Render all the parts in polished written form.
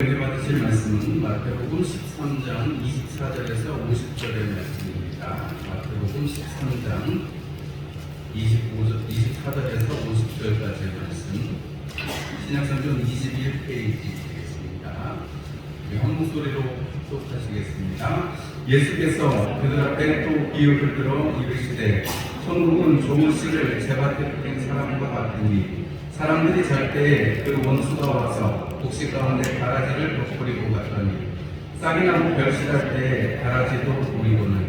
받으실 말씀은 마태복음 13장 24절에서 50절의 말씀입니다. 마태복음 13장 24절에서 50절까지의 말씀, 신약성경 21페이지 되겠습니다. 한국 소리로 합독하시겠습니다. 예수께서 그들 앞에 또 비유를 들어 이르시되 천국은 좋은 씨를 제밭에 뿌린 사람과 같으니 사람들이 잘 때에 그 원수가 와서 곡식 가운데 가라지를 돋버리고 갔더니 싹이 나고 별실할 때에 가라지도 보이고는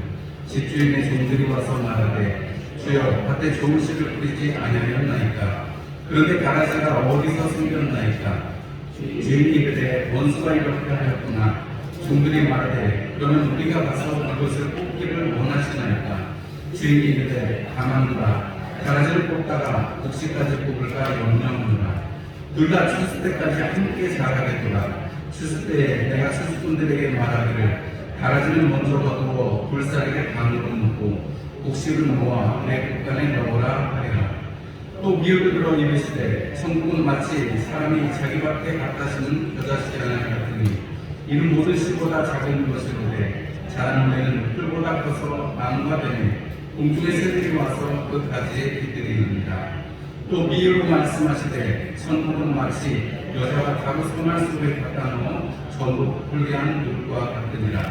집주인의 종들이 와서 말하되 주여 밭에 좋은 씨를 뿌리지 아니하였나이까. 그런데 가라지가 어디서 생겼나이까. 주인이 이르되 원수가 이렇게 하였구나. 종들이 말하되 그러면 우리가 가서 그것을 뽑기를 원하시나이까. 주인이 이르되 가만두라. 가라지를 뽑다가 곡식까지 뽑을까 염려하노라. 둘 다 추수 때까지 함께 자라겠도다. 추수 때에 내가 추수꾼들에게 말하기를 가라지는 먼저 거두어 불사르게 방으로 넣고 곡식을 모아 내 곡간에 넣으라 하리라. 또 비유를 들어 이르시되 천국은 마치 사람이 자기 밭에 갖다 심은 겨자씨 하나 같으니 이는 모든 씨보다 작은 것이로되 자라는 데는 풀보다 커서 나무가 되니 공중의 새들이 와서 그 가지에 깃들이느니라. 또 비유로 말씀하시되 천국은 마치 여자가 가루 손알 속에 갖다 넣어 전부 불게 한 물과 같으니라.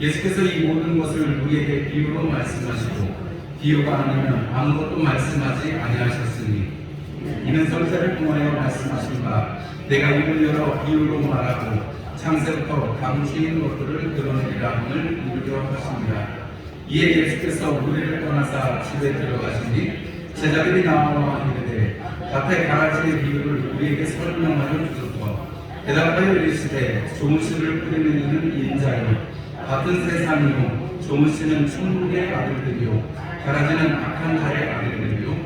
예수께서 이 모든 것을 우리에게 비유로 말씀하시고 비유가 아니면 아무것도 말씀하지 아니하셨으니 이는 선지자를 통하여 말씀하신 바 내가 입을 열어 비유로 말하고 창세부터 감추인 것들을 드러내리라 함을 이루려 하십니다. 이에 예수께서 우리를 떠나사 집에 들어가시니 제자들이 나와 이르되 밭에 가라지의 비유를 우리에게 설명하여 주소서. 대답하여 이르시되 좋은 씨를 뿌리는 이는 인자요 같은 세상이요 좋은 씨는 천국의 아들들이요 가라지는 악한 자의 아들들이요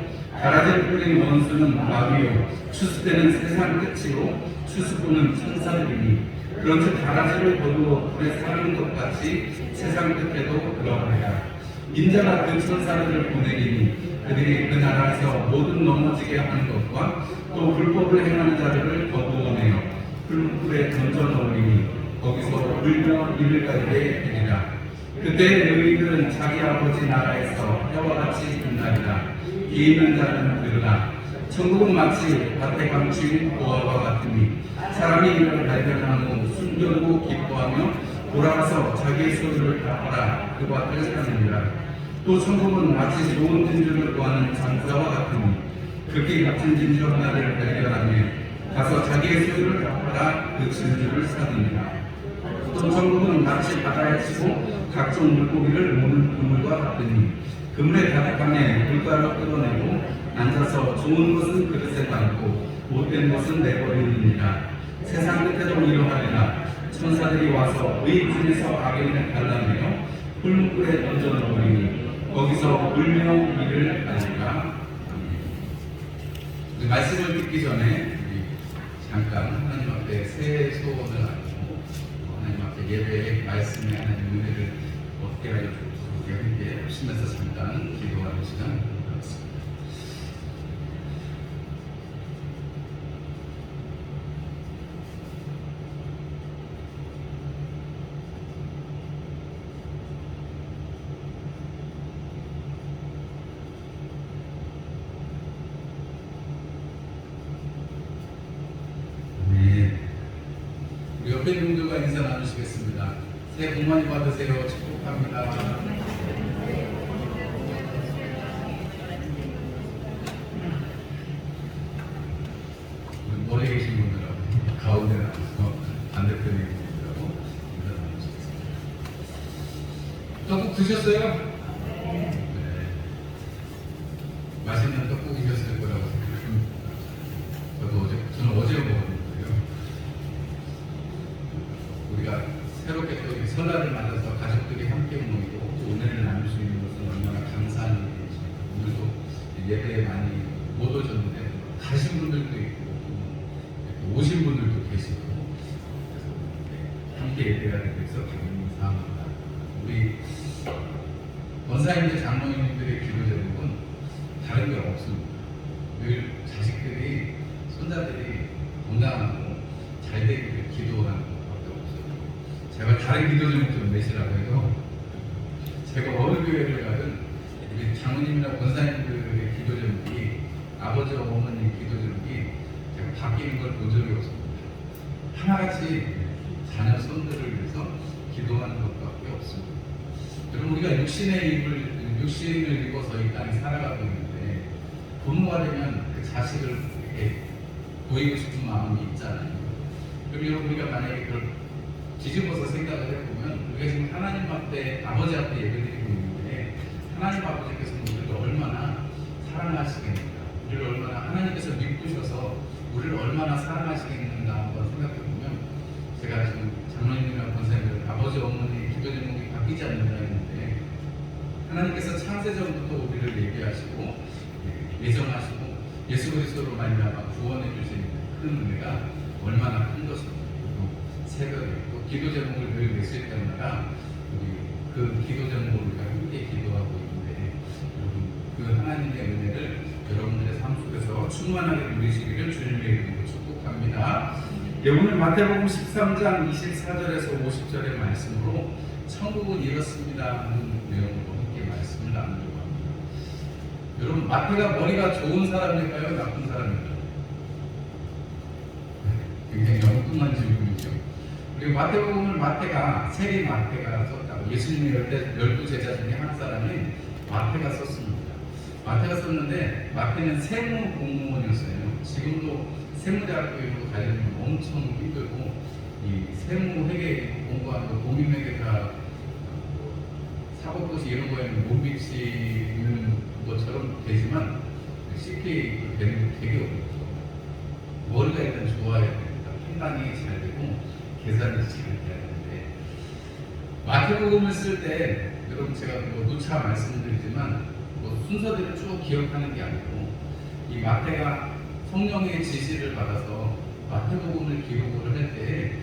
가라지를 뿌린 원수는 마귀요 추수 때는 세상 끝이요 추수꾼은 천사들이니 그런즉 가라지를 거두어 불에 사르는 것 같이 세상 끝에도 그러하리라. 인자가 그 천사들을 보내리니 그들이 그 나라에서 모든 넘어지게 하는 것과 또 불법을 행하는 자들을 거두어내어 불불에 던져 넣으리니 거기서 울며 이를 갈게 되리라. 그때 너희들은 자기 아버지 나라에서 해와 같이 빛나리라. 귀 있는 자는 들으라. 천국은 마치 밭에 감추인 보화와 같으니 사람이 이를 발견하고 숨겨두고 기뻐하며 돌아가서 자기의 소유를 갚아라 그 밭을 사느니라. 또 천국은 마치 좋은 진주를 구하는 장사와 같으니 극히 같은 진주 하나를 발견하며 가서 자기의 소유를 갚아라 그 진주를 사느니라. 또 천국은 마치 바다에 치고 각종 물고기를 모는 그물과 같으니 그물의 가득함에 물가를 끌어내고 앉아서 좋은 것은 그릇에 담고 못된 것은 내버리느니라. 세상 끝에도 이러하리라. 천사들이 와서 의인 중에서 악인을 갈라내어 풀무불에 던져 넣으리니 거기서 울며 이를 하리라. 말씀을 듣기 전에 잠깐 하나님 앞에 새해 소원을 하고 하나님 앞에 예배의 말씀의 하나님 은혜를 얻게 하여 주옵소서. 우리 함께 하시면서 잠깐 기도하는 시간 갖습니다. 우리 옆에 있는 분들과 인사 나누시겠습니다. 새해 복 많이 받으세요. 축복합니다. 머리에 계신 분들하고 가운데 나와서 반대편에 계신 분들하고 인사 나누시겠습니다. 떡국 드셨어요? 네. 맛있는 떡국이셨을 거라고 생각합니다. 저는 어제 먹었는데요. 우리가 새롭게 또 설날을 맞아서 가족들이 함께 모이고 또 은혜를 나눌 수 있는 것은 얼마나 감사한 일이십니까. 오늘도 예배에 많이 못 오셨는데 가신 분들도 있고 또 오신 분들도 계시고 그래서 함께 예배가 되고 있어 감사합니다. 우리 권사님들 장로님들의 기도 제목은 다른 게 없습니다. 늘 자식들이 손자들이 건강하고 잘 되기를 기도하는 것밖에 없어요. 제발 다른 기도 좀 내시라고 해요. 제가 어느 교회를 가든 우리 장로님이나 권사님들의 기도 제목이 아버지 어머니 기도 제목이 제가 바뀌는 걸 본 적이 없습니다. 하나같이 자녀 손들을 위해서 기도하는 것밖에 없습니다. 여러분 우리가 육신을 입어서 이 땅에 살아가고 있는데 부모가 되면 그 자식을 이렇게 보이고 싶은 마음이 있잖아요. 그럼 여러분 우리가 만약에 그걸 뒤집어서 생각을 해보면 우리가 지금 하나님 앞에 아버지 앞에 예배드리고 있는데 하나님 아버지께서는 우리를 얼마나 사랑하시겠는가, 우리를 얼마나 하나님께서 믿으셔서 우리를 얼마나 사랑하시겠는가 한번 생각해보면 제가 지금 장로님이나 권사님들 아버지 어머니 기도 제목이 바뀌지 않는다 했는데 하나님께서 창세전부터 우리를 예비하시고 예정하시고 예수 그리스도로 말미암아 구원해 주신 큰 은혜가 얼마나 큰 것입니까? 새벽에 또 기도 제목을 늘 낼 수 있다는 나라 우리 그 기도 제목을 우리가 함께 기도하고 있는데 여러분 그 하나님의 은혜를 여러분들의 삶 속에서 충만하게 누리시기를 주님의 이름으로 축복합니다. 예, 오늘 마태복음 13장 24절에서 50절의 말씀으로 천국은 이렇습니다 하는 내용으로 함께 말씀을 나누려고 합니다. 여러분 마태가 머리가 좋은 사람일까요? 나쁜 사람일까요? 굉장히 엉뚱한 질문이죠. 그리고 마태복음을 세리 마태가 썼다고 예수님의 12 제자 중에 한 사람인 마태가 썼습니다. 마태가 썼는데 마태는 세무 공무원이었어요. 지금도 세무대학교 이런 거 가려면 엄청 힘들고 이 세무 회계 공부하고 공인회계사 사법고시 이런 거에는 못 미치는 것처럼 되지만 CPA 되는 게 되게 어렵죠. 머리가 일단 좋아야 됩니다. 판단이 잘 되고 계산이 잘 돼야 되는데 마태복음을 쓸 때 여러분 제가 누차 말씀드리지만 순서대로 쭉 기억하는 게 아니고 이 마태가 성령의 지시를 받아서 마태복음을 기록을 할 때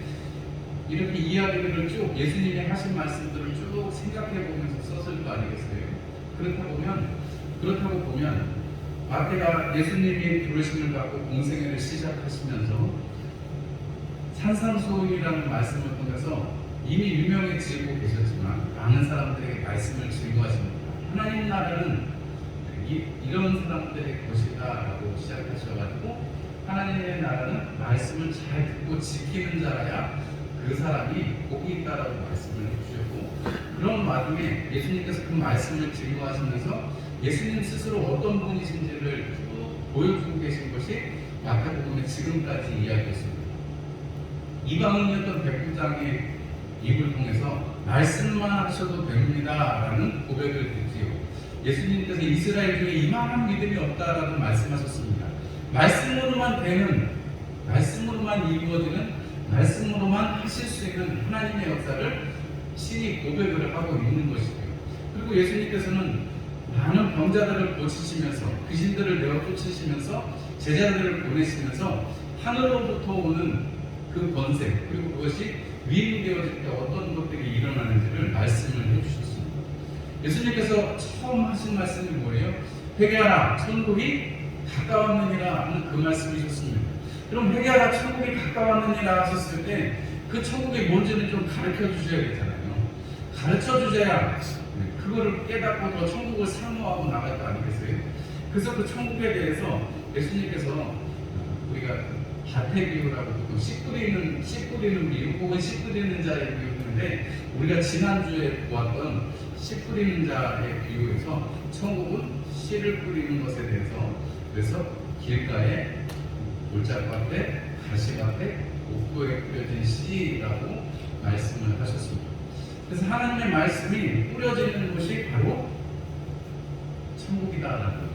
이렇게 이야기를 쭉 예수님이 하신 말씀들을 쭉 생각해 보면서 썼을 거 아니겠어요? 그렇다고 보면 마태가 예수님이 부르심을 받고 공생애를 시작하시면서 산상수훈이라는 말씀을 통해서 이미 유명해지고 계셨지만 많은 사람들에게 말씀을 증거하십니다. 하나님 나라는 이런 사람들의 것이다 라고 시작하셔가지고 하나님의 나라는 말씀을 잘 듣고 지키는 자라야 그 사람이 복이 있다라고 말씀을 해주셨고 그런 와중에 예수님께서 그 말씀을 증거하시면서 예수님 스스로 어떤 분이신지를 보여주고 계신 것이 마태복음의 지금까지 이야기했습니다. 이방인이었던 백부장의 입을 통해서 말씀만 하셔도 됩니다 라는 고백을 듣지요. 예수님께서 이스라엘 중에 이만한 믿음이 없다라고 말씀하셨습니다. 말씀으로만 되는, 말씀으로만 이루어지는, 말씀으로만 하실 수 있는 하나님의 역사를 신이 고백을 하고 있는 것이고요. 그리고 예수님께서는 많은 병자들을 고치시면서 귀신들을 내어 쫓으시면서 제자들을 보내시면서 하늘로부터 오는 그 권세 그리고 그것이 위임되어질 때 어떤 것들이 일어나는지를 말씀을 해주셨습니다. 예수님께서 처음 하신 말씀이 뭐예요? 회개하라 천국이 가까웠느니라 하는 그 말씀이셨습니다. 그럼 회개하라 천국이 가까웠느니라 하셨을 때 그 천국이 뭔지는 좀 가르쳐 주셔야 되잖아요. 가르쳐 주셔야 그거를 깨닫고 더 천국을 사모하고 나갈 거 아니겠어요? 그래서 그 천국에 대해서 예수님께서 우리가 밭의 비유라고 보통 씨 뿌리는 비유 혹은 씨 뿌리는 자의 비유인데 우리가 지난주에 보았던 씨 뿌리는 자의 비유에서 천국은 씨를 뿌리는 것에 대해서 그래서 길가에 골짜밭에 가시밭에 옥토에 뿌려진 씨라고 말씀을 하셨습니다. 그래서 하나님의 말씀이 뿌려지는 곳이 바로 천국이다라는 거예요.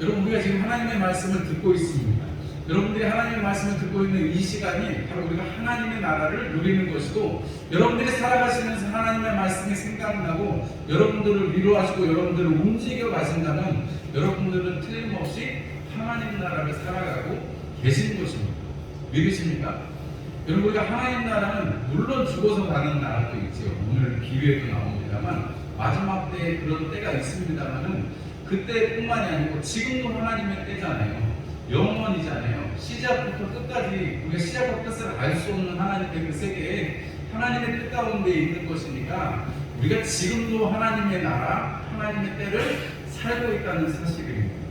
여러분 우리가 지금 하나님의 말씀을 듣고 있습니다. 여러분들이 하나님의 말씀을 듣고 있는 이 시간이 바로 우리가 하나님의 나라를 누리는 것이고 여러분들이 살아가시면서 하나님의 말씀이 생각나고 여러분들을 위로하시고 여러분들을 움직여 가신다면 여러분들은 틀림없이 하나님 나라를 살아가고 계신 것입니다. 믿으십니까? 여러분 우리가 하나님 나라는 물론 죽어서 가는 나라도 있죠. 오늘 기회도 나옵니다만 마지막 때에 그런 때가 있습니다만은 그때뿐만이 아니고 지금도 하나님의 때잖아요. 영원이잖아요. 시작부터 끝까지 우리가 시작과 끝을 알 수 없는 하나님의 그 세계에 하나님의 뜻 가운데 있는 것이니까 우리가 지금도 하나님의 나라, 하나님의 때를 살고 있다는 사실입니다.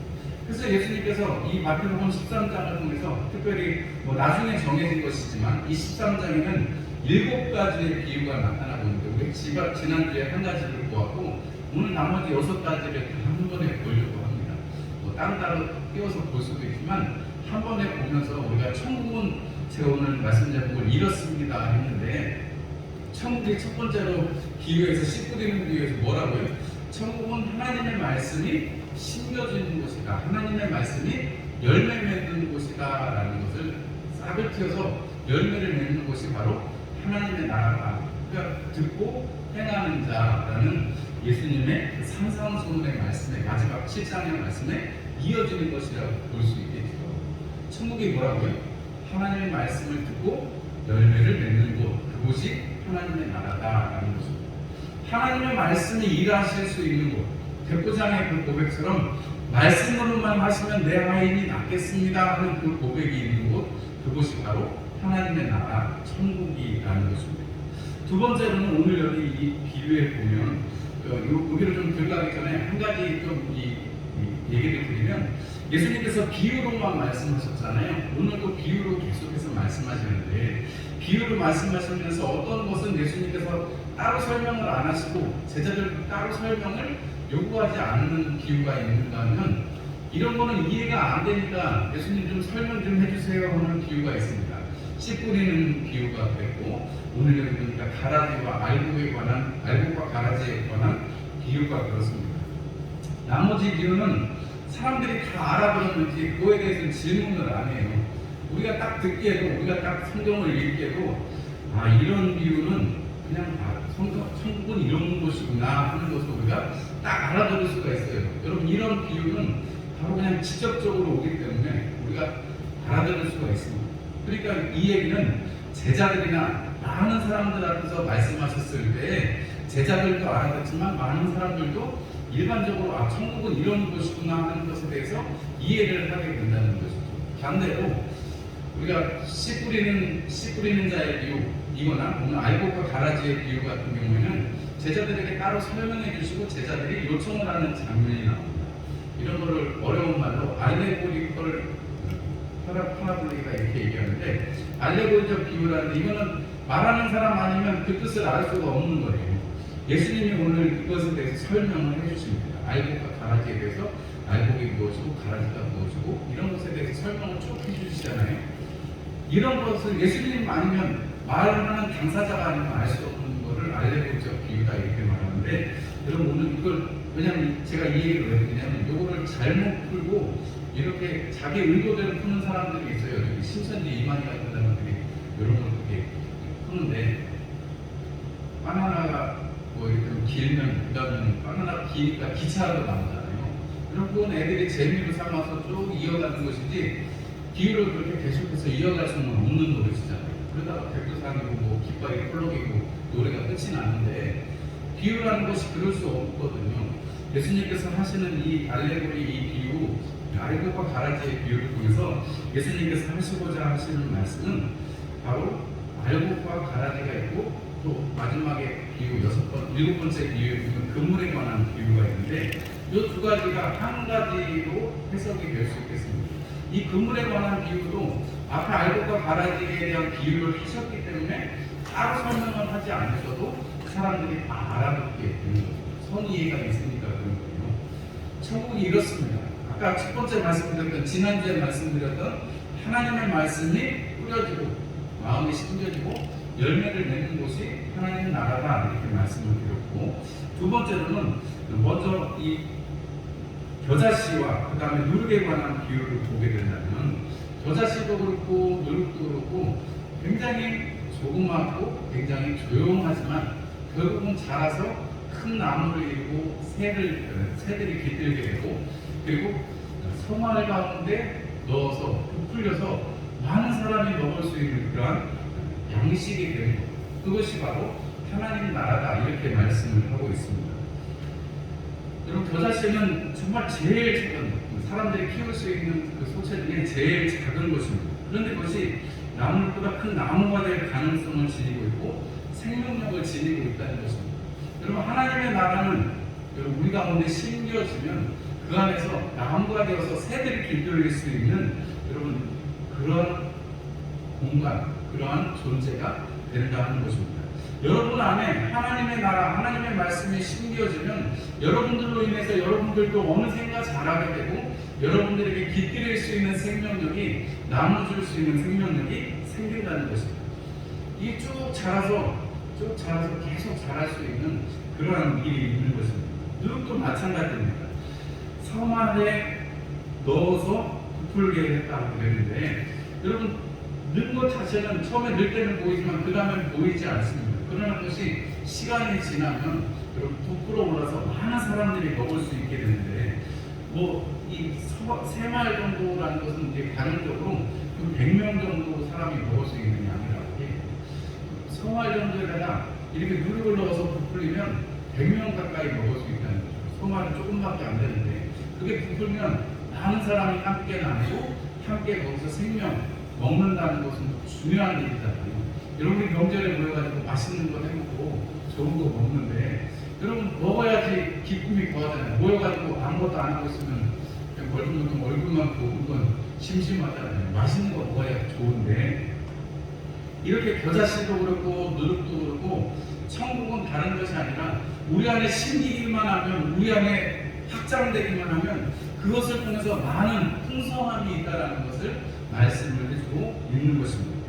그래서 예수님께서 이 마태복음 13장을 통해서 특별히 나중에 정해진 것이지만 이 13장에는 7가지의 비유가 나타나고 있는데 우리 지난주에 한 가지를 보았고 오늘 나머지 6가지를 한 번에 보려고 합니다. 따로따로 띄워서 볼 수도 있지만 한 번에 보면서 우리가 천국은 제가 오늘 말씀 제목을 이렇습니다 했는데 천국이 첫 번째로 비유에서 씨 뿌리는 비유에서 뭐라고요? 천국은 하나님의 말씀이 심겨지는 곳이다. 하나님의 말씀이 열매 맺는 곳이다 라는 것을 싹을 틔워서 열매를 맺는 곳이 바로 하나님의 나라다. 그러니까 듣고 행하는 자라는 예수님의 그 산상수훈의 말씀에 마지막 7장의 말씀에 이어지는 것이라고 볼 수 있겠죠. 천국이 뭐라고요? 하나님의 말씀을 듣고 열매를 맺는 곳, 그곳이 하나님의 나라다라는 것입니다. 하나님의 말씀이 일하실 수 있는 곳, 백부장의 그 고백처럼 말씀으로만 하시면 내 하인이 낫겠습니다 하는 그 고백이 있는 곳, 그곳이 바로 하나님의 나라, 천국이라는 것입니다. 두 번째로는 오늘 여기 이 비유에 보면 여기를 좀 들어가기 전에 한 가지 좀 얘기를 드리면 예수님께서 비유로만 말씀하셨잖아요. 오늘도 비유로 계속해서 말씀하시는데 비유로 말씀하시면서 어떤 것은 예수님께서 따로 설명을 안 하시고 제자들도 따로 설명을 요구하지 않는 비유가 있는가 하면 이런 거는 이해가 안 되니까 예수님 좀 설명 좀 해주세요 하는 비유가 있습니다. 씨 뿌리는 비유가 됐고 오늘 여기 보니까 가라지와 알곡과 가라지에 관한 비유가 그렇습니다. 나머지 비유는 사람들이 다 알아들었는지 그거에 대해서는 질문을 안 해요. 우리가 딱 듣기에도 우리가 딱 성경을 읽기에도 이런 비유는 그냥 천국은 이런 곳이구나 하는 것을 우리가 딱 알아들을 수가 있어요. 여러분 이런 비유는 바로 그냥 직접적으로 오기 때문에 우리가 알아들을 수가 있습니다. 그러니까 이 얘기는 제자들이나 많은 사람들 앞에서 말씀하셨을 때 제자들도 알아듣지만 많은 사람들도 일반적으로 천국은 이런 곳이구나 하는 것에 대해서 이해를 하게 된다는 것이죠. 반대로 우리가 씨 뿌리는 자의 비유이거나 오늘 알곡과 가라지의 비유 같은 경우에는 제자들에게 따로 설명해 주시고 제자들이 요청을 하는 장면이 나옵니다. 이런 거를 어려운 말로 알레고리컬 파라블레이가 이렇게 얘기하는데 알레고리적 비유라는데 이거는 말하는 사람 아니면 그 뜻을 알 수가 없는 거예요. 예수님이 오늘 이것에 대해서 설명을 해주십니다. 알곡과 가라지에 대해서 알곡이 무엇이고 가라지가 무엇이고 이런 것에 대해서 설명을 쭉 해주시잖아요. 이런 것을 예수님 아니면 말하는 당사자가 아니면 알 수 없는 것을 알레고리적 비유다 이렇게 말하는데 여러분 오늘 이걸 왜냐하면 제가 이 얘기를 왜 했냐면 이거를 잘못 풀고 이렇게 자기 의도대로 푸는 사람들이 있어요. 여기 신천지 이만희 같은 사람들이 이런 걸 그렇게 푸는데 바나나가 이렇게 길면 그다음에 바나나 기니까 기차도 나오잖아요. 그런 건 애들이 재미로 삼아서 쭉 이어가는 것이지 비유를 그렇게 계속해서 이어갈 수는 없는 노릇이잖아요. 그러다가 백두산이고 깃발이 펄럭이고 노래가 끝이 나는데 비유라는 것이 그럴 수 없거든요. 예수님께서 하시는 이 알레고리 이 비유 알곡과 가라지의 비유를 통해서 예수님께서 하시고자 하시는 말씀은 바로 알곡과 가라지가 있고 또 마지막에 비유 7번째 비유에 보면 그물에 관한 비유가 있는데 이 두 가지가 한 가지로 해석이 될 수 있겠습니다. 이 그물에 관한 비유도 앞에 알곡과 가라지에 대한 비유를 하셨기 때문에 따로 설명을 하지 않으셔도 사람들이 다 알아듣게 되는 거죠. 선이해가 있으니까 그런 거예요. 천국이 이렇습니다. 아까 첫 번째 말씀드렸던 지난주에 말씀드렸던 하나님의 말씀이 뿌려지고 마음이 심겨지고 열매를 맺는 곳이 하나님의 나라다 이렇게 말씀을 드렸고 두 번째로는 먼저 이 겨자씨와 그 다음에 누룩에 관한 비유를 보게 된다면 겨자씨도 그렇고 누룩도 그렇고 굉장히 조그맣고 굉장히 조용하지만 결국은 자라서 큰 나무를 이루고 새들이 깃들게 되고 그리고 소말 가운데 넣어서 부풀려서 많은 사람이 먹을 수 있는 그러한 양식이 되는 것. 그것이 바로 하나님 나라다 이렇게 말씀을 하고 있습니다. 여러분 겨자씨는 정말 제일 작은 사람들이 키울 수 있는 그 소체 중에 제일 작은 것입니다. 그런데 그것이 나무보다 큰 나무가 될 가능성을 지니고 있고 생명력을 지니고 있다는 것입니다. 여러분 하나님의 나라는 여러분 우리 가운데 심겨지면 그 안에서 나무가 되어서 새들이 길들일 수 있는 여러분 그런 공간, 그러한 존재가 된다는 것입니다. 여러분 안에 하나님의 나라, 하나님의 말씀이 심겨지면 여러분들로 인해서 여러분들도 어느샌가 자라게 되고 여러분들에게 깃들일 수 있는 생명력이 나눠줄 수 있는 생명력이 생긴다는 것입니다. 이게 쭉 자라서 계속 자랄 수 있는 그러한 일이 있는 것입니다. 누룩도 마찬가지입니다. 섬 안에 넣어서 부풀게 했다고 그랬는데 여러분 넣은 것 자체는 처음에 넣을 때는 보이지만 그 다음엔 보이지 않습니다. 그러나 그것이 시간이 지나면 여러분 부풀어 올라서 많은 사람들이 먹을 수 있게 되는데 이 3마일 정도라는 것은 이제 가정적으로 100명 정도 사람이 먹을 수 있는 양이라고 해요. 3마일 정도에다가 이렇게 누룩을 넣어서 부풀리면 100명 가까이 먹을 수 있다는 거죠. 3마일은 조금밖에 안 되는데 그게 부풀면 많은 사람이 함께 나누고 함께 거기서 생명 먹는다는 것은 중요한 일이잖아요. 여러분이 명절에 모여가지고 맛있는 거 해먹고 좋은 거 먹는데 여러분 먹어야지 기쁨이 더하잖아요. 모여가지고 아무것도 안 하고 있으면 그냥 멀뚱멀뚱 얼굴만 보는 건 심심하잖아요. 맛있는 거 먹어야 좋은데 이렇게 겨자씨도 그렇고 누룩도 그렇고 천국은 다른 것이 아니라 우리 안에 심기기만 하면 우리 안에 확장되기만 하면 그것을 통해서 많은 풍성함이 있다는 것을 말씀을 해주고 있는 것입니다.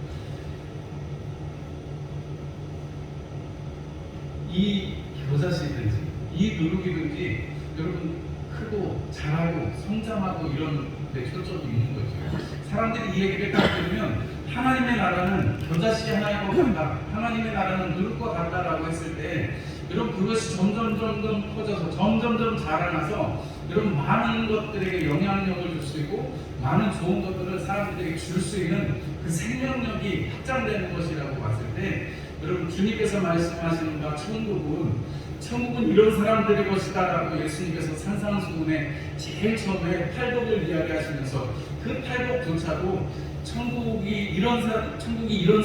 이 겨자씨든지 이 누룩이든지 여러분 크고 자라고 성장하고 이런 데 초점이 있는 거죠. 사람들이 이 얘기를 딱 들으면 하나님의 나라는 겨자씨 하나인 것 같다, 하나님의 나라는 누룩과 같다라고 했을 때 여러분 그것이 점점 커져서 점점 자라나서 여러분 많은 것들에게 영향력을 줄 수 있고 많은 좋은 것들을 사람들에게 줄 수 있는 그 생명력이 확장되는 것이라고 봤을 때 여러분 주님께서 말씀하시는 바 천국은 이런 사람들의 것이다 라고 예수님께서 산상수훈에 제일 처음에 팔복을 이야기하시면서 그 팔복조차도 천국이 이런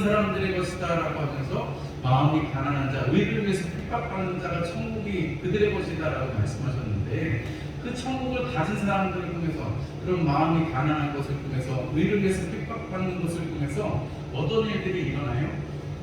사람들의 것이다 라고 하면서 마음이 가난한 자, 의를 위해서 핍박받는 자가 천국이 그들의 것이다 라고 말씀하셨는데 그 천국을 가진 사람들을 통해서 그런 마음이 가난한 것을 통해서 의를 위해서 핍박받는 것을 통해서 어떤 일들이 일어나요?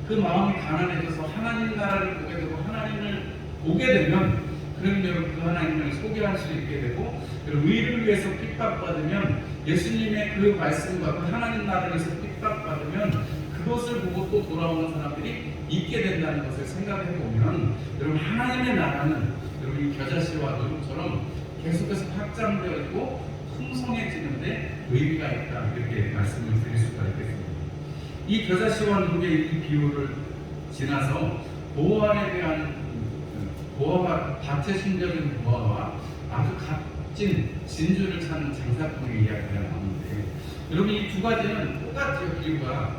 그 마음이 가난해져서 하나님 나라를 보게 되고 하나님을 보게 되면 그러면 여러분 그 하나님을 소개할 수 있게 되고 의를 위해서 핍박받으면 예수님의 그 말씀과 그 하나님 나라를 위해서 핍박받으면 그것을 보고 또 돌아오는 사람들이 있게 된다는 것을 생각해 보면 여러분 하나님의 나라는 여러분 이 겨자씨와 누룩처럼 계속해서 확장되어 있고 풍성해지는데 의미가 있다 이렇게 말씀을 드릴 수가 있겠습니다. 이 겨자씨와 누룩의 이 비유를 지나서 보화에 대한 보화가 밭에 숨겨진 보화와 아주 값진 진주를 찾는 장사꾼의 이야기가 나오는데 여러분 이 두 가지는 똑같아요. 비유가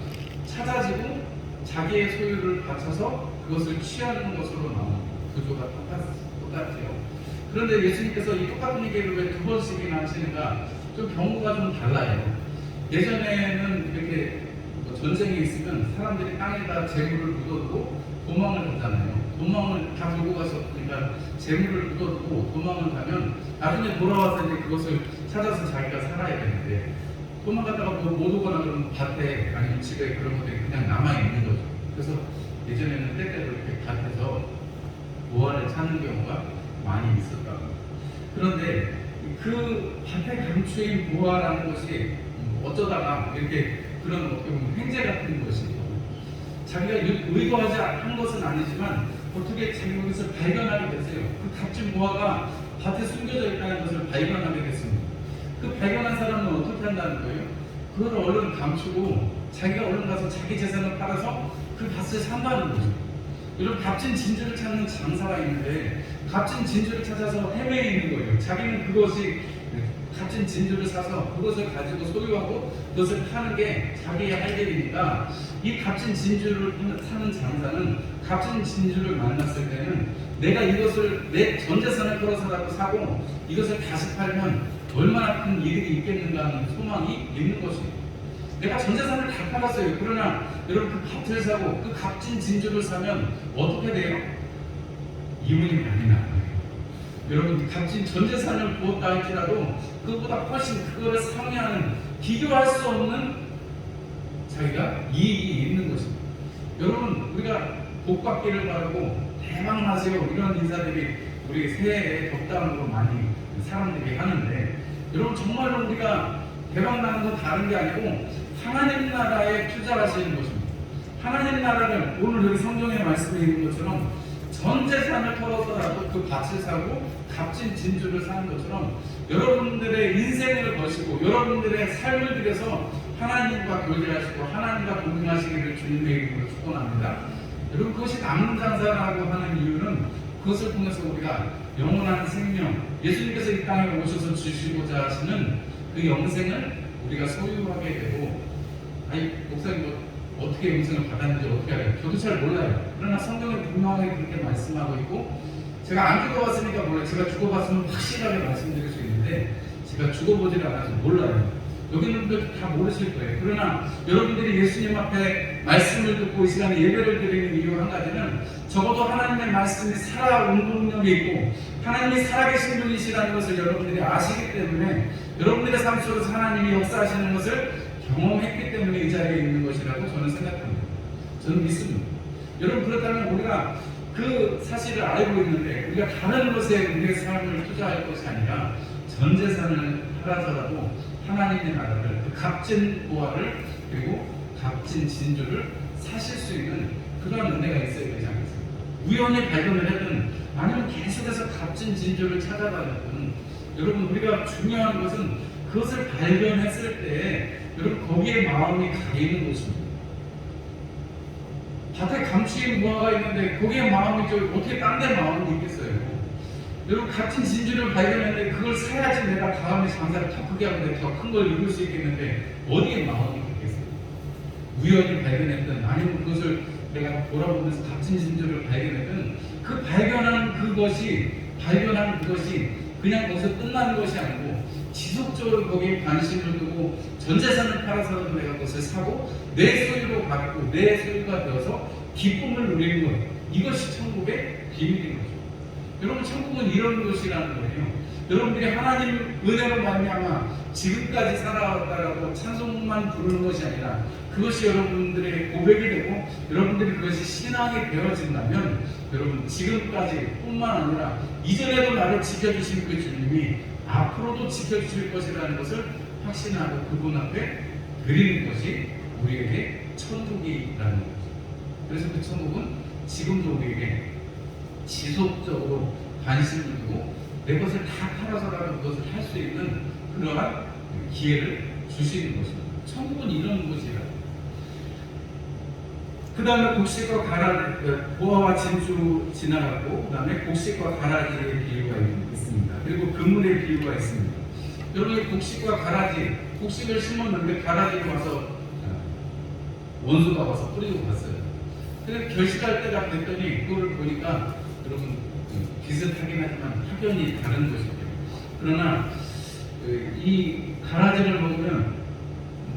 찾아지고 자기의 소유를 바쳐서 그것을 취하는 것으로 나오는 구조가 똑같아요. 그런데 예수님께서 이 똑같은 얘기를 왜 두 번씩이나 하시는가 좀 경우가 좀 달라요. 예전에는 이렇게 전쟁이 있으면 사람들이 땅에다 재물을 묻어두고 도망을 가잖아요. 도망을 다 들고 갔었으니까 재물을 묻어두고 도망을 가면 나중에 돌아와서 이제 그것을 찾아서 자기가 살아야 되는데 도망가다가 못 오거나 그러면 밭에 아니면 집에 그런 것들이 그냥 남아있는 거죠. 그래서 예전에는 때때로 이렇게 밭에서 보화를 찾는 경우가 많이 있었다고. 그런데 그 밭에 감추인 보화라는 것이 어쩌다가 이렇게 그런 어떻게 보면 횡재 같은 것이죠. 자기가 의도하지 않은 것은 아니지만 어떻게 자기가 그것을 발견하게 됐어요. 그 값진 보화가 밭에 숨겨져 있다는 것을 발견하게 됐습니다. 그 발견한 사람은 어떻게 한다는 거예요? 그걸 얼른 감추고 자기가 얼른 가서 자기 재산을 팔아서 그 밭을 산다는 거죠. 이런 값진 진주를 찾는 장사가 있는데 값진 진주를 찾아서 헤매에 있는 거예요. 자기는 그것이 값진 진주를 사서 그것을 가지고 소유하고 그것을 파는 게 자기의 할 일이니까 이 값진 진주를 사는 장사는 값진 진주를 만났을 때는 내가 이것을 내 전 재산을 걸어서라도 사고 이것을 다시 팔면 얼마나 큰 이득이 있겠는가 하는 소망이 있는 것입니다. 내가 전 재산을 다 팔았어요. 그러나 여러분 그 값을 사고 그 값진 진주를 사면 어떻게 돼요? 이윤이 많이 나와요. 여러분 값진 전 재산을 부었다 할지라도 그보다 훨씬 그거를 상회하는 비교할 수 없는 자기가 이익이 있는 것입니다. 여러분 우리가 복 받기를 바라고 대박 나세요 이런 인사들이 우리 새해에 덕담으로 많이 사람들이 하는데 여러분 정말로 우리가 대박 나는 건 다른 게 아니고 하나님 나라에 투자하시는 것입니다. 하나님 나라는 오늘 여기 성경에 말씀해 있는 것처럼 전 재산을 털어서라도 그 밭을 사고 값진 진주를 사는 것처럼 여러분들의 인생을 거시고 여러분들의 삶을 들여서 하나님과 교제하시고 하나님과 동행하시기를 주님의 이름으로 축원합니다. 여러분 그것이 남는 장사라고 하는 이유는 그것을 통해서 우리가 영원한 생명, 예수님께서 이 땅에 오셔서 주시고자 하시는 그 영생을 우리가 소유하게 되고, 아니 목사님 뭐 어떻게 영생을 받았는지 어떻게 알아요? 저도 잘 몰라요. 그러나 성경에 분명하게 그렇게 말씀하고 있고, 제가 안 죽어봤으니까 몰라요. 제가 죽어봤으면 확실하게 말씀드릴 수 있는데 제가 죽어보지를 않아서 몰라요. 여기 있는 분들 다 모르실 거예요. 그러나 여러분들이 예수님 앞에 말씀을 듣고 이 시간에 예배를 드리는 이유 한 가지는 적어도 하나님의 말씀이 살아 운동력이 있고 하나님이 살아계신 분이시라는 것을 여러분들이 아시기 때문에 여러분들의 삶 속에서 하나님이 역사하시는 것을 경험했기 때문에 이 자리에 있는 것이라고 저는 생각합니다. 저는 믿습니다. 여러분 그렇다면 우리가 그 사실을 알고 있는데 우리가 다른 것에 우리의 삶을 투자할 것이 아니라 전 재산을 팔아서라도 하나님의 나라를 그 값진 보화를 그리고 값진 진주를 사실 수 있는 그러한 은혜가 있어야 되지 않겠습니까? 우연히 발견을 했든 아니면 계속해서 값진 진주를 찾아다녔든 여러분 우리가 중요한 것은 그것을 발견했을 때 여러분 거기에 마음이 가 있는 것입니다. 밭에 감추인 무화가 있는데 거기에 마음이 어떻게 딴 데 마음이 있겠어요? 여러분 값진 진주를 발견했는데 그걸 사야지 내가 다음에 장사를 더 크게 하고 더 큰 걸 이룰 수 있겠는데 어디에 마음이 있겠어요? 우연히 발견했든 아니면 그것을 내가 돌아보면서 값진 진주를 발견했든 그 발견한 그것이 그냥 거기서 끝나는 것이 아니고 지속적으로 거기에 관심을 두고 전 재산을 팔아서라도 내가 그것을 사고 내 소유로 받고 내 소유가 되어서 기쁨을 누리는 것, 이것이 천국의 비밀인 거죠. 여러분 천국은 이런 것이라는 거예요. 여러분들이 하나님 은혜로 말미암아 지금까지 살아왔다라고 찬송만 부르는 것이 아니라 그것이 여러분들의 고백이 되고 여러분들이 그것이 신앙이 되어진다면 여러분 지금까지 뿐만 아니라 이전에도 나를 지켜주신 그 주님이 앞으로도 지켜주실 것이라는 것을 확신하고 그분 앞에 드리는 것이 우리에게 천국이라는 거죠. 그래서 그 천국은 지금도 우리에게 지속적으로 관심을 두고 내 것을 다 팔아서라도 그것을 할 수 있는 그러한 기회를 주시는 것입니다. 천국은 이런 곳이라. 그 다음에 곡식과 가라지, 보화와 진주 지나갔고 그 다음에 곡식과 가라지의 비유가 있습니다. 그리고 그물의 비유가 있습니다. 여러분 곡식과 가라지, 곡식을 심었는데 가라지가 와서 원수가 와서 뿌리고 갔어요. 그래서 결실할 때가 됐더니 그거를 보니까 여러분 비슷하긴 하지만 확연히 다른 것이죠. 그러나 이 가라지를 먹으면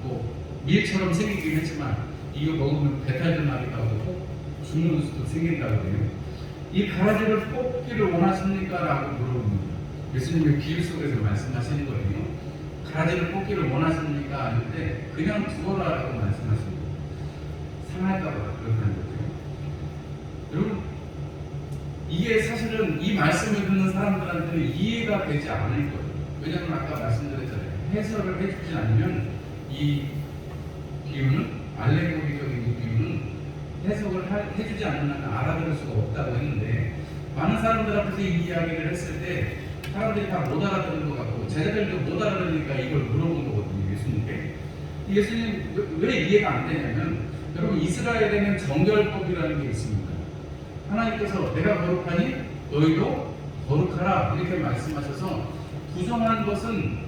뭐 밀처럼 생기긴 했지만 이거 먹으면 배탈도 나기도 하고 죽는 수도 생긴다고 해요. 이 가라지를 뽑기를 원하십니까? 라고 물어봅니다. 예수님의 비유 속에서 말씀하시는 거예요. 가라지를 뽑기를 원하십니까? 하는데 그냥 두어라 라고 말씀하십니다. 상할까봐 그렇게 하는 거죠. 여러분 이게 사실은 이 말씀을 듣는 사람들한테는 이해가 되지 않을 거예요. 왜냐하면 아까 말씀드렸잖아요. 해설을 해주지 않으면 이 비유는 알레고리적인 이 비유는 해석을 해주지 않으면 알아들을 수가 없다고 했는데 많은 사람들 앞에서 이 이야기를 했을 때 사람들이 다 못 알아듣는 것 같고 제자들도 못 알아들으니까 이걸 물어본 거거든요. 예수님께. 예수님 왜 이해가 안 되냐면 여러분 이스라엘에는 정결법이라는 게 있습니다. 하나님께서 내가 거룩하니 너희도 거룩하라 이렇게 말씀하셔서 부정한 것은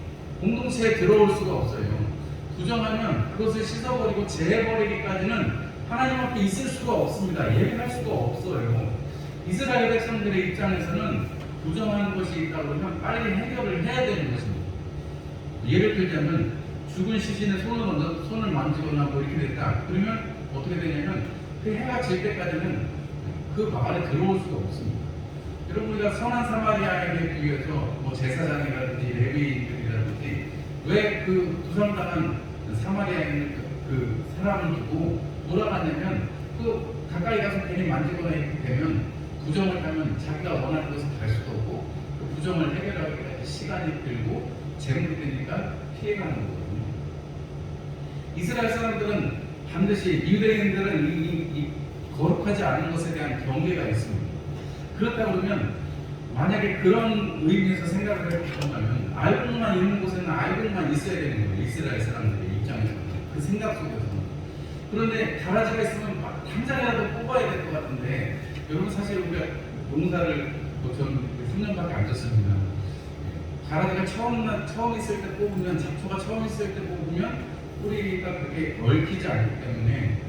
공동체에 들어올 수가 없어요. 부정하면 그것을 씻어버리고 제해버리기까지는 하나님 앞에 있을 수가 없습니다. 예배할 수가 거예요. 이스라엘 백성들의 입장에서는 부정한 것이 있다고 그러면 빨리 해결을 해야 되는 것입니다. 예를 들자면 죽은 시신의 손을 만지거나 뭐 이렇게 됐다. 그러면 어떻게 되냐면 그 해가 질 때까지는 그 마을에 들어올 수가 없습니다. 여러분, 우리가 선한 사마리아에게 비유해서 뭐 제사장이라든지 레위인들이라든지 왜 그 부상당한 사마리아에 있는 그 사람을 두고 몰아가냐면 그 가까이 가서 괜히 만지거나 이렇게 되면 부정을 하면 자기가 원하는 것을 갈 수도 없고 그 부정을 해결하기까지 시간이 들고 재물이 되니까 피해가는 거거든요. 이스라엘 사람들은 반드시 유대인들은 이 거룩하지 않은 것에 대한 경계가 있습니다. 그렇다 그러면 만약에 그런 의미에서 생각을 해보면 알곡만 있는 곳에는 알곡만 있어야 되는 거예요. 이스라엘 사람들의 입장에서는 그 생각 속에서는. 그런데 가라지가 있으면 막 당장이라도 뽑아야 될 것 같은데 여러분, 사실 우리가 농사를 전 3년밖에 안 졌습니다. 가라지가 처음 있을 때 뽑으면, 잡초가 처음 있을 때 뽑으면 뿌리가 그렇게 얽히지 않기 때문에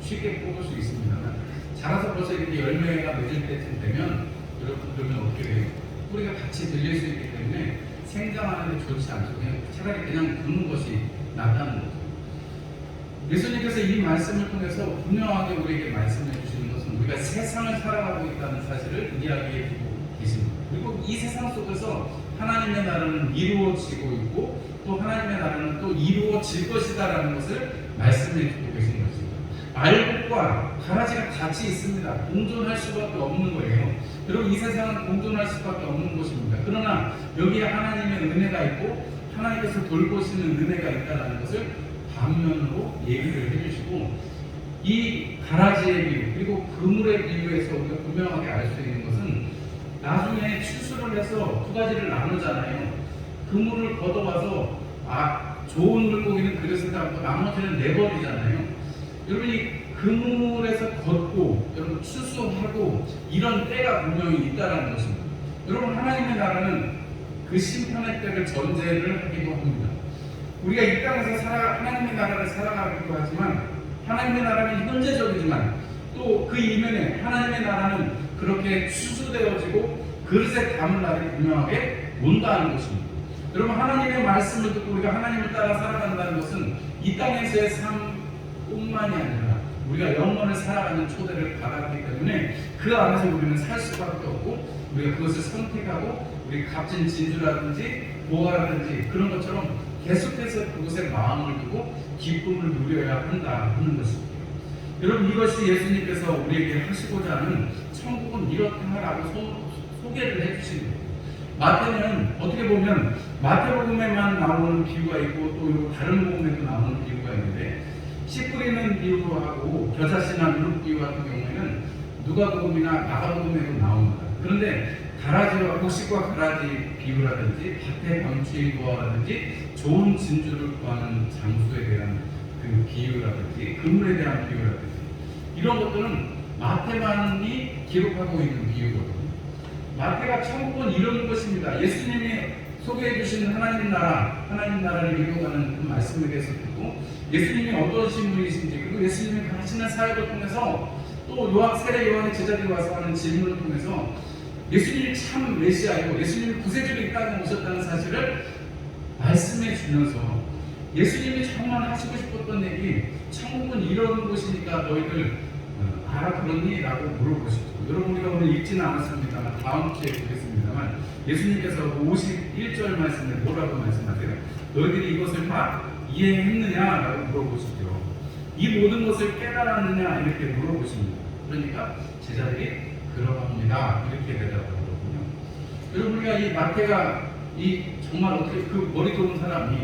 쉽게 뽑을 수 있습니다만 자라서 벌써 이렇게 열매가 맺을 때쯤 되면 여러분, 그러면 어떻게 돼요? 뿌리가 같이 들릴 수 있기 때문에 생장하는 데 좋지 않죠. 차라리 그냥 두는 것이 낫다는 거죠. 예수님께서 이 말씀을 통해서 분명하게 우리에게 말씀해 주시는 것은 우리가 세상을 살아가고 있다는 사실을 이야기해 주고 계십니다. 그리고 이 세상 속에서 하나님의 나라는 이루어지고 있고 또 하나님의 나라는 또 이루어질 것이다라는 것을 말씀해 주고 계신 것입니다. 알곡과 가라지가 같이 있습니다. 공존할 수밖에 없는 거예요. 여러분, 이 세상은 공존할 수밖에 없는 것입니다. 그러나 여기에 하나님의 은혜가 있고 하나님께서 돌보시는 은혜가 있다는 것을 반면으로 얘기를 해주시고, 이 가라지의 비유 그리고 그물의 비유에서 우리가 분명하게 알 수 있는 것은 나중에 추수를 해서 두 가지를 나누잖아요. 그물을 걷어와서 좋은 물고기는 그릇에 담고 나머지는 내버리잖아요. 여러분이 그물에서 걷고 여러분 추수하고 이런 때가 분명히 있다는 것입니다. 여러분, 하나님의 나라는 그 심판의 때를 전제를 하기도 합니다. 우리가 이 땅에서 하나님의 나라를 살아가기도 하지만 하나님의 나라는 현재적이지만 또 그 이면에 하나님의 나라는 그렇게 추수되어지고 그릇에 담을 날이 분명하게 온다는 것입니다. 여러분, 하나님의 말씀을 듣고 우리가 하나님을 따라 살아간다는 것은 이 땅에서의 삶뿐만이 아니라 우리가 영원을 살아가는 초대를 받았기 때문에 그 안에서 우리는 살 수밖에 없고 우리가 그것을 선택하고 우리 값진 진주라든지 보화라든지 그런 것처럼 계속해서 그곳에 마음을 두고 기쁨을 누려야 한다 하는 것입니다. 여러분, 이것이 예수님께서 우리에게 하시고자 하는 천국은 이렇다라고 소개를 해주십니다. 마태는 어떻게 보면 마태복음에만 나오는 비유가 있고 또 다른 복음에도 나오는 비유가 있는데, 씨 뿌리는 비유도 하고 겨자씨나 누룩 비유 같은 경우에는 누가복음이나 마가복음에도 나옵니다. 그런데 가라지와 곡식과 가라지 비유라든지 밭에 방주인 거라든지 좋은 진주를 구하는 장소에 대한 그 비유라든지 그물에 대한 비유라든지 이런 것들은 마태만이 기록하고 있는 비유거든요. 마태가 천국은 이런 것입니다. 예수님이 소개해 주신 하나님 나라를 이루어가는 그 말씀에 대해서 듣고 예수님이 어떤 신분이신지 그리고 예수님이 하시는 사역을 통해서 또 세례 요한의 제자들이 와서 하는 질문을 통해서 예수님이 참 메시아이고 예수님이 구세주로 이 땅에 오셨다는 사실을 말씀해 주면서 예수님이 정말 하시고 싶었던 얘기, 천국은 이런 곳이니까 너희들 알아들었니? 라고 물어보시죠. 여러분, 우리가 오늘 읽지는 않았습니다만 다음 주에 보겠습니다만 예수님께서 51절 말씀에 뭐라고 말씀하세요? 너희들이 이것을 다 이해했느냐? 라고 물어보시죠. 이 모든 것을 깨달았느냐? 이렇게 물어보십니다. 그러니까 제자들이 그러합니다. 이렇게 대답하거든요. 여러분, 우리가 이 마태가 정말 어떻게 그 머리 좋은 사람이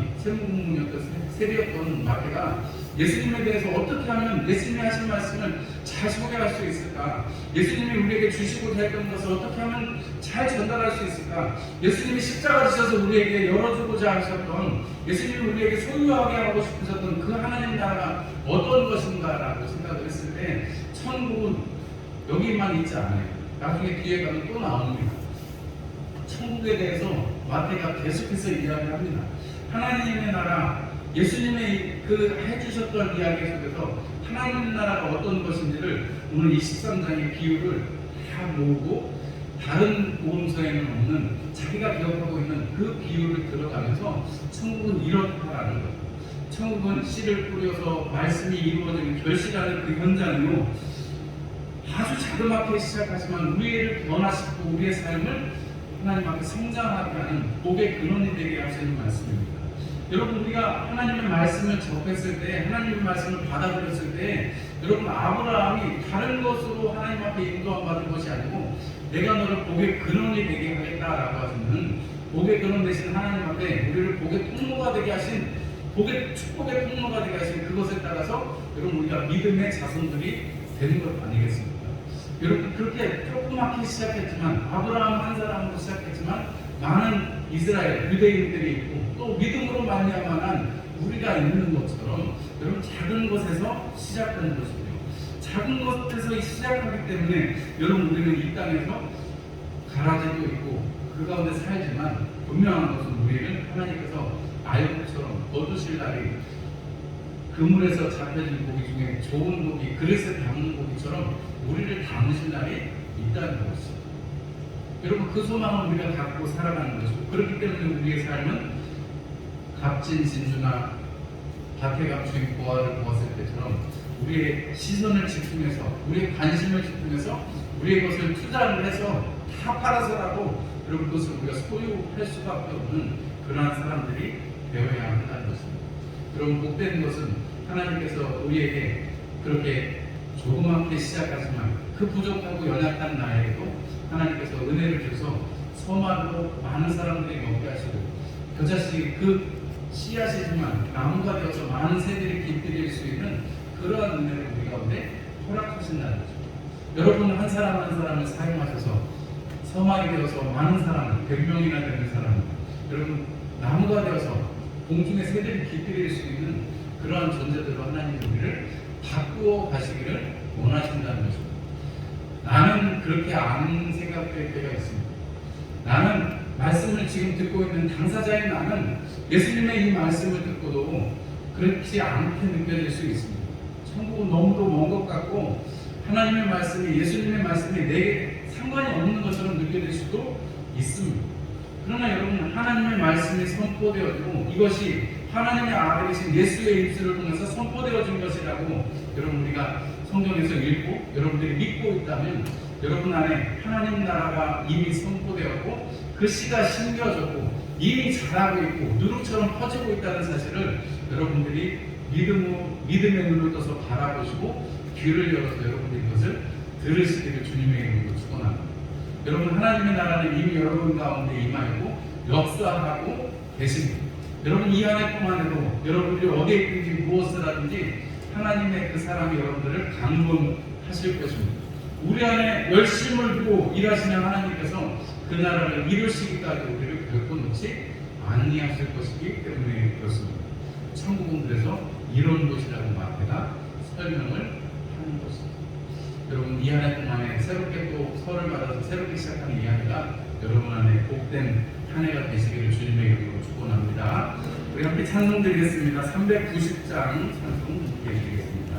세리였던 마태가 예수님에 대해서 어떻게 하면 예수님이 하신 말씀을 잘 소개할 수 있을까? 예수님이 우리에게 주시고자 했던 것을 어떻게 하면 잘 전달할 수 있을까? 예수님이 십자가 지셔서 우리에게 열어주고자 하셨던, 예수님이 우리에게 소유하게 하고 싶으셨던 그 하나님 나라가 어떤 것인가라고 생각을 했을 때 천국은 여기만 있지 않아요. 나중에 뒤에 가면 또 나옵니다. 천국에 대해서 마태가 계속해서 이야기합니다. 하나님의 나라, 예수님의 그 해주셨던 이야기 속에서 하나님 나라가 어떤 것인지를 오늘 이 13장의 비유를 다 모으고 다른 복음서에는 없는 자기가 기억하고 있는 그 비유를 들어가면서 천국은 이렇다라는 것. 천국은 씨를 뿌려서 말씀이 이루어지는 결실하는 그 현장이요. 아주 자그맣게 시작하지만 우리를 변화시키고 우리의 삶을 하나님 앞에 성장하게 하는 복의 근원이 되게 하시는 말씀입니다. 여러분, 우리가 하나님의 말씀을 접했을 때, 하나님의 말씀을 받아들였을 때, 여러분, 아브라함이 다른 것으로 하나님 앞에 인도함 받은 것이 아니고 내가 너를 복의 근원이 되게 하겠다라고 하시는 복의 근원 되신 하나님 앞에 우리를 복의 통로가 되게 하신, 복의 축복의 통로가 되게 하신 그것에 따라서 여러분, 우리가 믿음의 자손들이 되는 것 아니겠습니까? 여러분, 그렇게 조그맣게 시작했지만, 아브라함 한 사람으로 시작했지만 많은 이스라엘 유대인들이 있고 또 믿음으로 말미암아 우리가 있는 것처럼 여러분, 작은 것에서 시작하는 것이고요. 작은 것에서 시작하기 때문에 여러분, 우리는 이 땅에서 가라지도 있고 그 가운데 살지만 분명한 것은 우리는 하나님께서 알곡처럼 거두실 날이, 그물에서 잡혀진 고기 중에 좋은 고기, 그릇에 담는 고기처럼 우리를 담으실 날이 있다는 것입니다. 여러분, 그 소망을 우리가 갖고 살아가는 것이고, 그렇기 때문에 우리의 삶은 값진 진주나 밭에 감춘 보화를 보았을 때처럼 우리의 시선을 집중해서, 우리의 관심을 집중해서 우리의 것을 투자를 해서 다 팔아서라도 여러분, 그것을 우리가 소유할 수밖에 없는 그러한 사람들이 되어야 한다는 것입니다. 여러분, 복된 것은 하나님께서 우리에게 그렇게 조그맣게 시작하지만 그 부족하고 연약한 나에게도 하나님께서 은혜를 줘서 서말로 많은 사람들이 먹게 하시고, 겨자씨 그 씨앗이지만 나무가 되어서 많은 새들이 깃들일 수 있는 그러한 은혜를 우리 가운데 허락하신다는 거죠. 여러분, 한 사람 한 사람을 사용하셔서 서막이 되어서 많은 사람, 100명이나 되는 사람, 여러분, 나무가 되어서 공중의 새들이 깃들일 수 있는 그러한 존재들로 하나님이 우리를 바꾸어 가시기를 원하신다는 것입니다. 나는 그렇게 안 생각될 때가 있습니다. 나는 말씀을 지금 듣고 있는 당사자인 나는 예수님의 이 말씀을 듣고도 그렇지 않게 느껴질 수 있습니다. 천국은 너무도 먼 것 같고 하나님의 말씀이, 예수님의 말씀이 내게 상관이 없는 것처럼 느껴질 수도 있습니다. 그러나 여러분, 하나님의 말씀이 선포되어지고 이것이 하나님의 아들이신 예수의 입술을 통해서 선포되어진 것이라고 여러분, 우리가 성경에서 읽고 여러분들이 믿고 있다면 여러분 안에 하나님 나라가 이미 선포되었고 그 씨가 심겨졌고 이미 자라고 있고 누룩처럼 퍼지고 있다는 사실을 여러분들이 믿음의 눈을 떠서 바라보시고 귀를 열어서 여러분들이 그것을 들으시기를 주님의 이름으로 축원합니다. 여러분, 하나님의 나라는 이미 여러분 가운데 임하고 역사하고 계십니다. 여러분, 이 안에뿐만 해도 여러분들이 어디에 있든지 무엇을 하든지 하나님의 그 사람이 여러분들을 강권하실 것입니다. 우리 안에 열심을 두고 일하시는 하나님께서 그 나라를 이루시기까지 우리를 결코 놓지 아니하실 것이기 때문에 그렇습니다. 천국은 그래서 이런 곳이라고 마태가 설명을 하는 것입니다. 여러분, 이 한 해 동안에 새롭게 또 설을 받아서 새롭게 시작하는 이 한 해가 여러분 안에 복된 한 해가 되시기를 주님의 이름으로 축원합니다. 우리 함께 찬송 드리겠습니다. 390장 찬송 드리겠습니다.